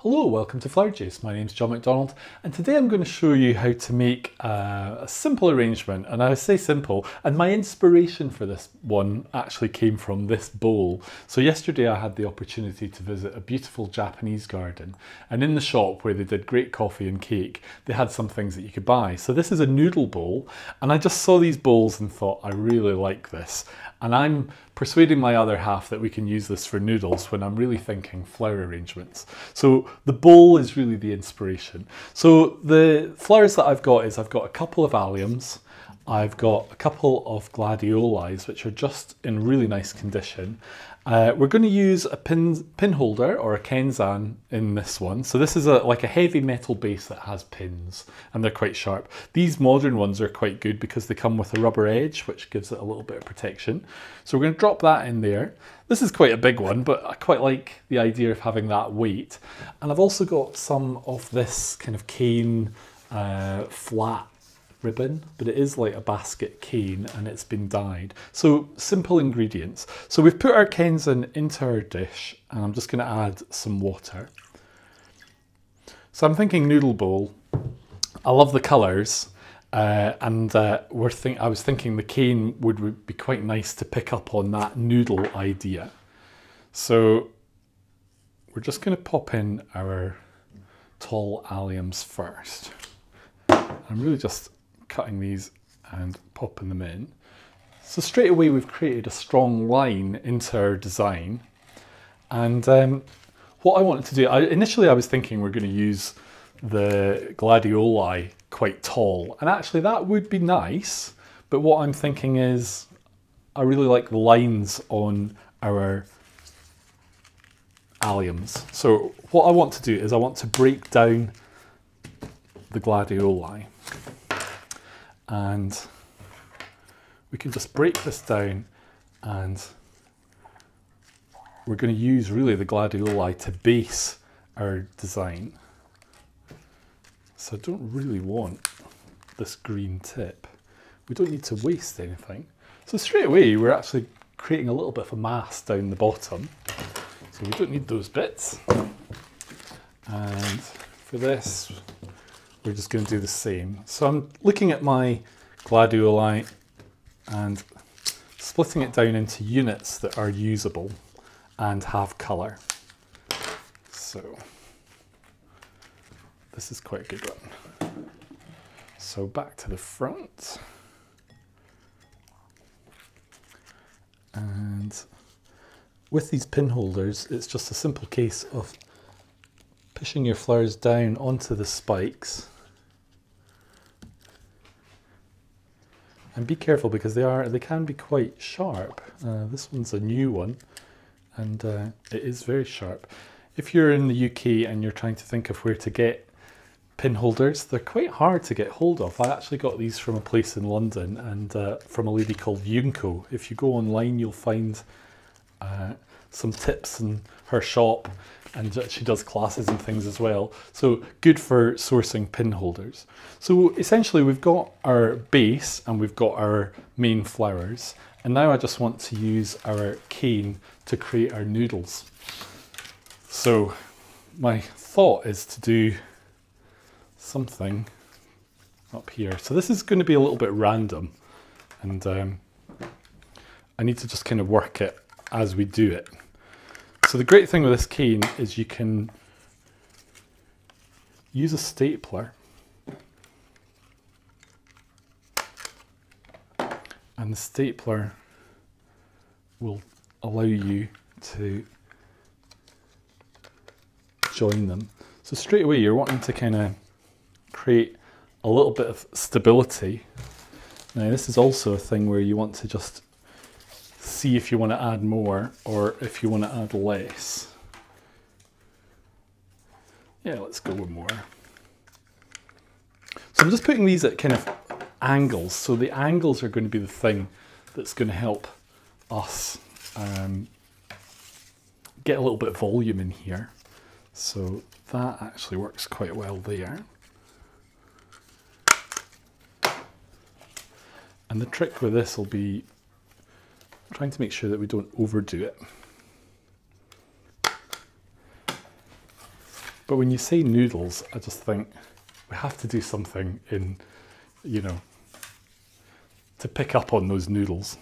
Hello, welcome to Flower Juice. My name's John McDonald and today I'm going to show you how to make a simple arrangement, and I say simple, and my inspiration for this one actually came from this bowl. So yesterday I had the opportunity to visit a beautiful Japanese garden, and in the shop where they did great coffee and cake they had some things that you could buy. So this is a noodle bowl, and I just saw these bowls and thought I really like this, and I'm persuading my other half that we can use this for noodles when I'm really thinking flower arrangements. So the bowl is really the inspiration. So the flowers that I've got is I've got a couple of alliums, I've got a couple of gladioli, which are just in really nice condition. We're going to use a pin holder or a Kenzan in this one. So this is like a heavy metal base that has pins and they're quite sharp. These modern ones are quite good because they come with a rubber edge which gives it a little bit of protection. So we're going to drop that in there. This is quite a big one, but I quite like the idea of having that weight. And I've also got some of this kind of cane flat ribbon, but it is like a basket cane and it's been dyed. So simple ingredients. So we've put our Kenzan into our dish and I'm just going to add some water. So I'm thinking noodle bowl. I love the colours I was thinking the cane would be quite nice to pick up on that noodle idea. So we're just going to pop in our tall alliums first. I'm really just cutting these and popping them in. So straight away we've created a strong line into our design. And what I wanted to do, initially I was thinking we're going to use the gladioli quite tall, and actually that would be nice, but what I'm thinking is I really like the lines on our alliums. So what I want to do is I want to break down the gladioli, and we can just break this down, and we're going to use really the gladioli to base our design. So I don't really want this green tip. We don't need to waste anything. So straight away we're actually creating a little bit of a mass down the bottom. So we don't need those bits. And for this we're just going to do the same. So I'm looking at my gladioli and splitting it down into units that are usable and have colour. So this is quite a good one. So back to the front. And with these pin holders, it's just a simple case of pushing your flowers down onto the spikes. And be careful because they can be quite sharp. This one's a new one and it is very sharp. If you're in the UK and you're trying to think of where to get pin holders, they're quite hard to get hold of. I actually got these from a place in London and from a lady called Yunko. If you go online you'll find some tips in her shop, and she does classes and things as well. So good for sourcing pin holders. So essentially we've got our base and we've got our main flowers, and now I just want to use our cane to create our noodles. So my thought is to do something up here. So this is going to be a little bit random, and I need to just kind of work it as we do it. So the great thing with this cane is you can use a stapler and the stapler will allow you to join them. So straight away you're wanting to kind of create a little bit of stability. Now this is also a thing where you want to just see if you want to add more or if you want to add less. Yeah, let's go with more. So I'm just putting these at kind of angles. So the angles are going to be the thing that's going to help us get a little bit of volume in here. So that actually works quite well there. And the trick with this will be trying to make sure that we don't overdo it. But when you say noodles, I just think we have to do something in, you know, to pick up on those noodles.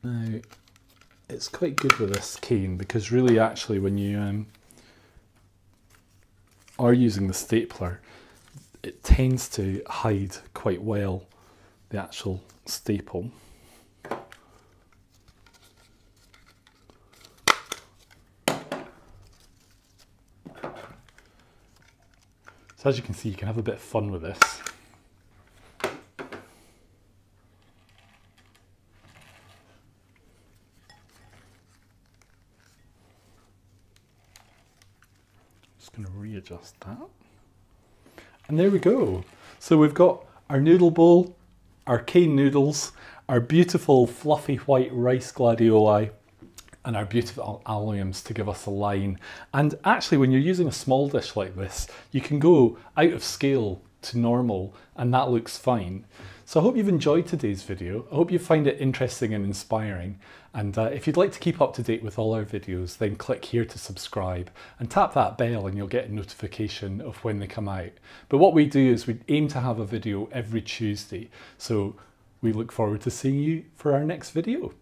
Now, it's quite good with this cane because really actually when you are using the stapler, it tends to hide quite well the actual staple. So as you can see, you can have a bit of fun with this. Just going to readjust that. And there we go. So we've got our noodle bowl, our cane noodles, our beautiful fluffy white rice gladioli, and our beautiful alliums to give us a line. And actually when you're using a small dish like this, you can go out of scale to normal and that looks fine. So I hope you've enjoyed today's video. I hope you find it interesting and inspiring. And if you'd like to keep up to date with all our videos, then click here to subscribe and tap that bell and you'll get a notification of when they come out. But what we do is we aim to have a video every Tuesday. So we look forward to seeing you for our next video.